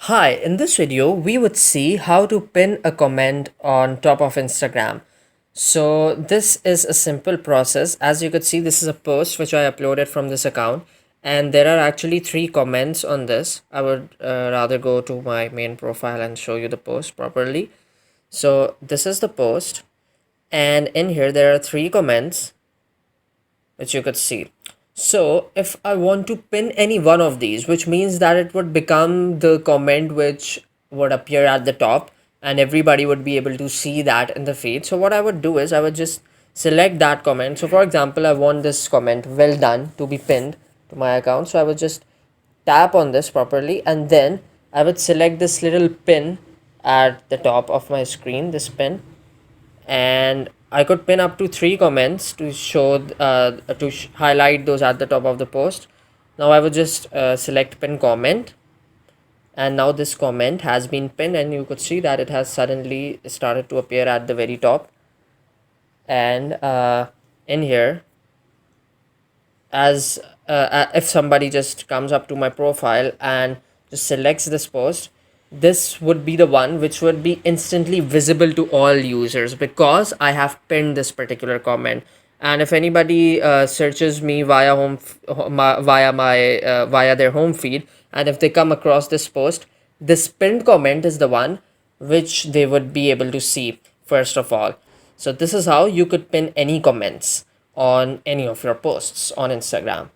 Hi, in this video, we would see how to pin a comment on top of Instagram. So this is a simple process. As you could see, this is a post which I uploaded from this account, and there are actually three comments on this. I would rather go to my main profile and show you the post properly. So this is the post, and in here there are three comments which you could see. So if I want to pin any one of these, which means that it would become the comment which would appear at the top and everybody would be able to see that in the feed. So what I would do is I would just select that comment. So for example, I want this comment, well done, to be pinned to my account. So I would just tap on this properly, and then I would select this little pin at the top of my screen, this pin, and I could pin up to three comments to show highlight those at the top of the post. Now I would just select pin comment, and now this comment has been pinned, and you could see that it has suddenly started to appear at the very top. And in here, as if somebody just comes up to my profile and just selects this post, this would be the one which would be instantly visible to all users because I have pinned this particular comment. And if anybody searches me via via their home feed, and if they come across this post, this pinned comment is the one which they would be able to see first of all. So this is how you could pin any comments on any of your posts on Instagram.